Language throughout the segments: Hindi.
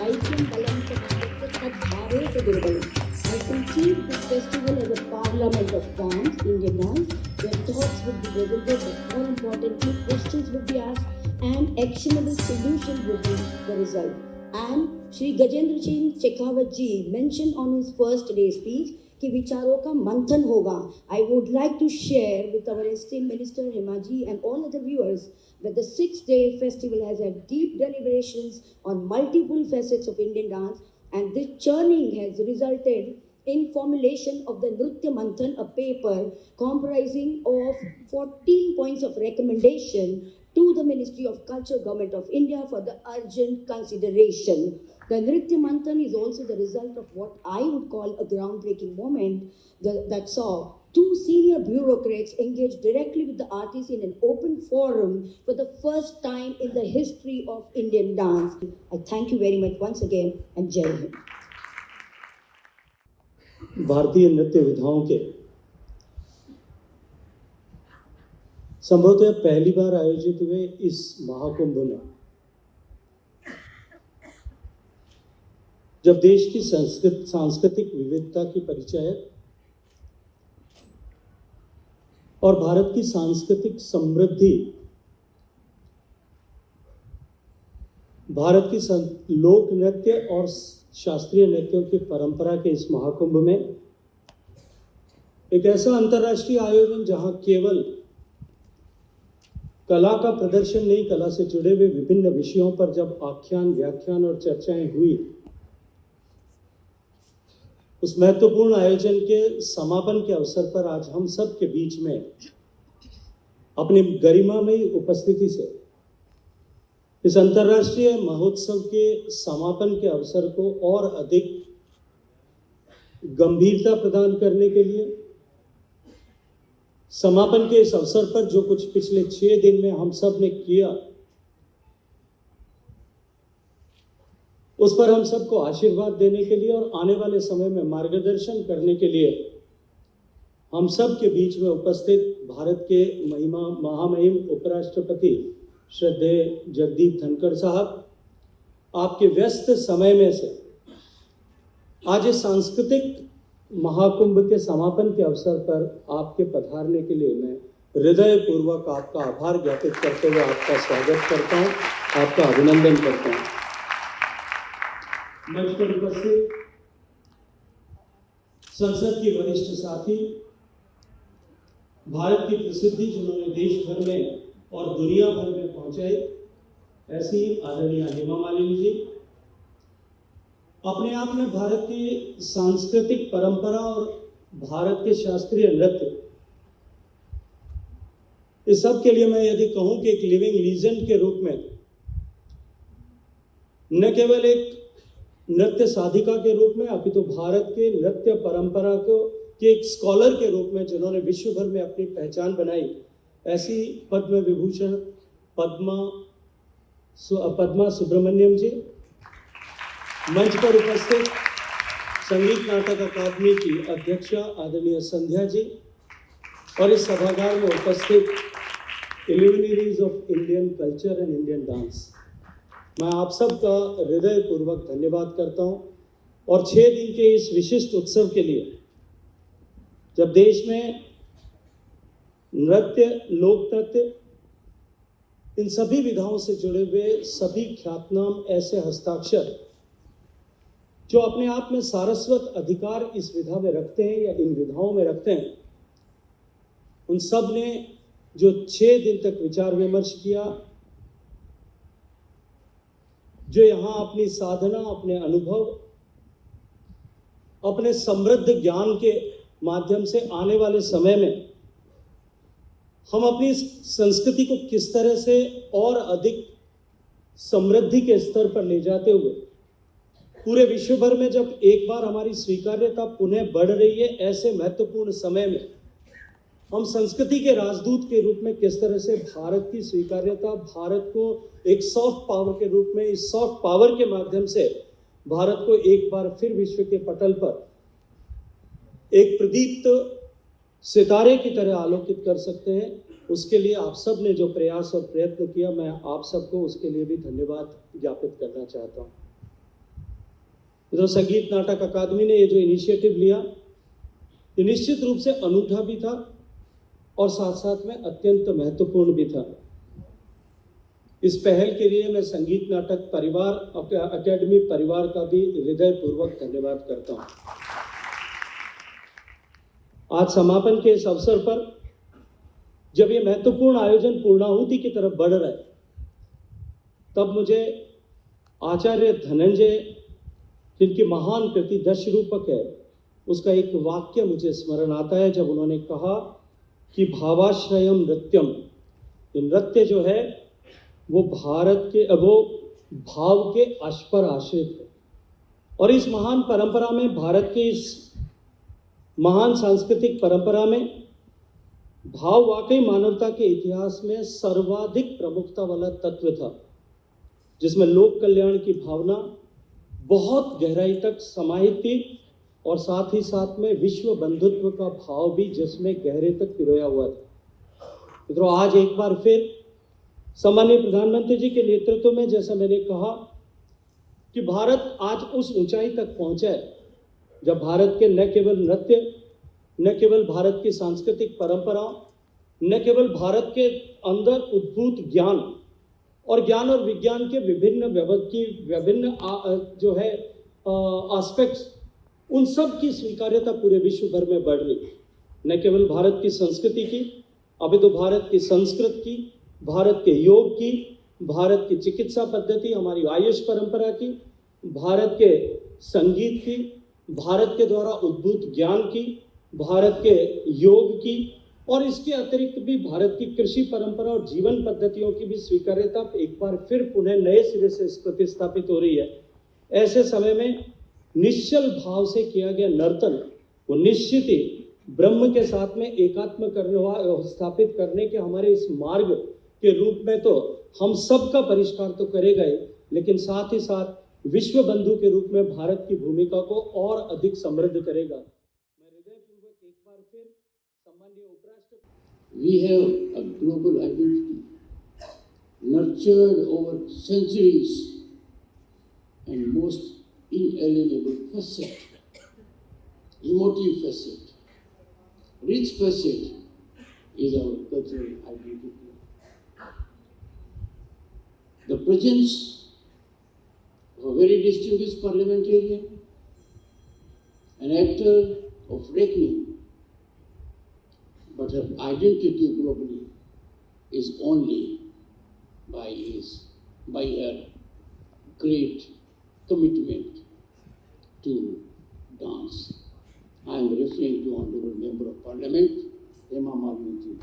ऐक्यं बलं च भारतस्य तद्भावेत दुर्बलम्. I conceive this festival as a parliament of dance, Indian dance, where thoughts would be presented, but more importantly, questions would be asked and actionable solutions would be the result. And Shri Gajendra Singh Shekhawat ji mentioned on his first day speech कि विचारों का मंथन होगा. I would like to share with our esteemed Minister Hema ji and all other viewers that the 6-day festival has had deep deliberations on multiple facets of Indian dance, and this churning has resulted in formulation of the Nritya Manthan, a paper comprising of 14 points of recommendation to the Ministry of Culture, Government of India for the urgent consideration. The Nritya Manthan is also the result of what I would call a groundbreaking moment that saw two senior bureaucrats engage directly with the artists in an open forum for the first time in the history of Indian dance. I thank you very much once again and Jai Hind. भारतीय नृत्य विधाओं के संभवतः पहली बार आयोजित हुए इस महाकुंभ में जब देश की सांस्कृतिक विविधता की परिचय और भारत की सांस्कृतिक समृद्धि, भारत की लोक नृत्य और शास्त्रीय नृत्यों की परंपरा के इस महाकुंभ में एक ऐसा अंतर्राष्ट्रीय आयोजन जहां केवल कला का प्रदर्शन नहीं, कला से जुड़े हुए विभिन्न विषयों पर जब आख्यान, व्याख्यान और चर्चाएं हुई, उस महत्वपूर्ण आयोजन के समापन के अवसर पर आज हम सब के बीच में अपनी गरिमामयी उपस्थिति से इस अंतर्राष्ट्रीय महोत्सव के समापन के अवसर को और अधिक गंभीरता प्रदान करने के लिए, समापन के इस अवसर पर जो कुछ पिछले 6 दिन में हम सब ने किया, उस पर हम सबको आशीर्वाद देने के लिए और आने वाले समय में मार्गदर्शन करने के लिए हम सब के बीच में उपस्थित भारत के महामहिम उपराष्ट्रपति श्रद्धेय जगदीप धनखड़ साहब, आपके व्यस्त समय में से आज इस सांस्कृतिक महाकुंभ के समापन के अवसर पर आपके पधारने के लिए मैं हृदयपूर्वक आपका आभार ज्ञापित करते हुए आपका स्वागत करता हूं, आपका अभिनंदन करता हूं। मंच पर उपस्थित संसद के वरिष्ठ साथी, भारत की प्रसिद्धि जिन्होंने देश भर में और दुनिया भर में पहुंचाई, ऐसी आदरणीय हेमा मालिनी जी, अपने आप में भारत की सांस्कृतिक परंपरा और भारत के शास्त्रीय नृत्य, इस सब के लिए मैं यदि कहूं कि एक लिविंग लीजेंड के रूप में, न केवल एक नृत्य साधिका के रूप में अपितु भारत के नृत्य परंपरा को के एक स्कॉलर के रूप में जिन्होंने विश्व भर में अपनी पहचान बनाई, ऐसी पद्म विभूषण पद्मा सुब्रमण्यम जी, मंच पर उपस्थित संगीत नाटक अकादमी की अध्यक्षा आदरणीय संध्या जी और इस सभागार में उपस्थित luminaries of Indian culture and Indian dance, मैं आप सबका हृदयपूर्वक धन्यवाद करता हूं। और 6 दिन के इस विशिष्ट उत्सव के लिए, जब देश में नृत्य, लोक नृत्य, इन सभी विधाओं से जुड़े हुए सभी ख्यातनाम ऐसे हस्ताक्षर जो अपने आप में सारस्वत अधिकार इस विधा में रखते हैं या इन विधाओं में रखते हैं, उन सब ने जो 6 दिन तक विचार विमर्श किया, जो यहाँ अपनी साधना, अपने अनुभव, अपने समृद्ध ज्ञान के माध्यम से आने वाले समय में हम अपनी संस्कृति को किस तरह से और अधिक समृद्धि के स्तर पर ले जाते हुए पूरे विश्व भर में जब एक बार हमारी स्वीकार्यता पुनः बढ़ रही है, ऐसे महत्वपूर्ण समय में हम संस्कृति के राजदूत के रूप में किस तरह से भारत की स्वीकार्यता, भारत को एक सॉफ्ट पावर के रूप में, इस सॉफ्ट पावर के माध्यम से भारत को एक बार फिर विश्व के पटल पर एक प्रदीप्त सितारे की तरह आलोकित कर सकते हैं, उसके लिए आप सब ने जो प्रयास और प्रयत्न किया, मैं आप सबको उसके लिए भी धन्यवाद ज्ञापित करना चाहता हूं। तो संगीत नाटक अकादमी ने ये जो इनिशिएटिव लिया, ये निश्चित रूप से अनूठा भी था और साथ साथ में अत्यंत महत्वपूर्ण भी था। इस पहल के लिए मैं संगीत नाटक परिवार अकेडमी परिवार का भी हृदयपूर्वक धन्यवाद करता हूं। आज समापन के इस अवसर पर जब ये महत्वपूर्ण आयोजन पूर्णाहुति की तरफ बढ़ रहा है, तब मुझे आचार्य धनंजय, जिनकी महान कृति दशरूपक है, उसका एक वाक्य मुझे स्मरण आता है, जब उन्होंने कहा कि भावाश्रयम नृत्यम, ये नृत्य जो है वो भाव के पर आश्रित है। और इस महान परंपरा में, भारत के इस महान सांस्कृतिक परंपरा में भाव वाकई मानवता के इतिहास में सर्वाधिक प्रमुखता वाला तत्व था, जिसमें लोक कल्याण की भावना बहुत गहराई तक समाहित थी और साथ ही साथ में विश्व बंधुत्व का भाव भी जिसमें गहरे तक पिरोया हुआ था। मित्रों, आज एक बार फिर सम्माननीय प्रधानमंत्री जी के नेतृत्व में, जैसा मैंने कहा कि भारत आज उस ऊंचाई तक पहुंचा है जब भारत के न केवल नृत्य, न केवल भारत की सांस्कृतिक परंपराओं, न केवल भारत के अंदर उद्भूत ज्ञान और विज्ञान के विभिन्न जो है एस्पेक्ट्स, उन सब की स्वीकार्यता पूरे विश्व भर में बढ़ रही है। न केवल भारत की संस्कृति की, अभी तो भारत की संस्कृत की, भारत के योग की, भारत की चिकित्सा पद्धति, हमारी आयुष परंपरा की, भारत के संगीत की, भारत के द्वारा उद्भूत ज्ञान की, भारत के योग की, और इसके अतिरिक्त भी भारत की कृषि परंपरा और जीवन पद्धतियों की भी स्वीकार्यता एक बार फिर पुनः नए सिरे से प्रतिस्थापित हो रही है। ऐसे समय में निश्चल भाव से किया गया नर्तन, वो निश्चित ही ब्रह्म के साथ में एकात्म करने स्थापित करने के हमारे इस मार्ग के रूप में तो हम सबका परिष्कार तो करेगा ही, लेकिन साथ ही साथ विश्व बंधु के रूप में भारत की भूमिका को और अधिक समृद्ध करेगा। मैं हृदयपूर्वक एक बार फिर सम्माननीय उपराष्ट्रपति। We have a global identity nurtured over centuries and most inalienable facet, emotive facet, rich facet is our cultural identity. The presence of a very distinguished parliamentarian, an actor of reckoning, but her identity globally is only by her great commitment to dance. I am referring to Honorable Member of Parliament, Hema Malini.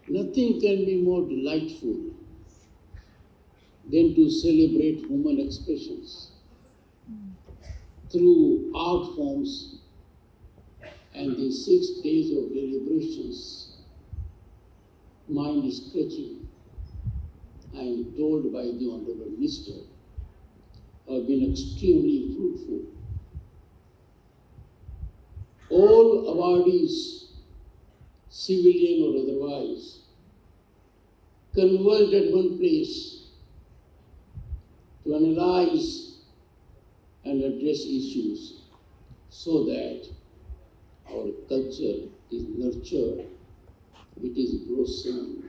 Nothing can be more delightful than to celebrate human expressions through art forms and the 6 days of deliberations. Mind stretching, I am told by the Honorable Minister, have been extremely fruitful. All awardees, civilian or otherwise, converged at one place to analyze and address issues so that our culture is nurtured, it is blossomed,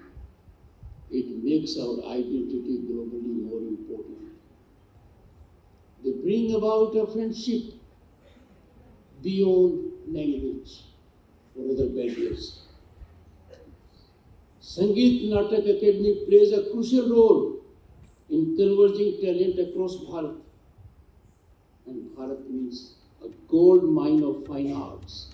it makes our identity globally more important. They bring about a friendship beyond language or other barriers. Sangeet Natak Academy plays a crucial role in converging talent across Bharat. And Bharat means a gold mine of fine arts.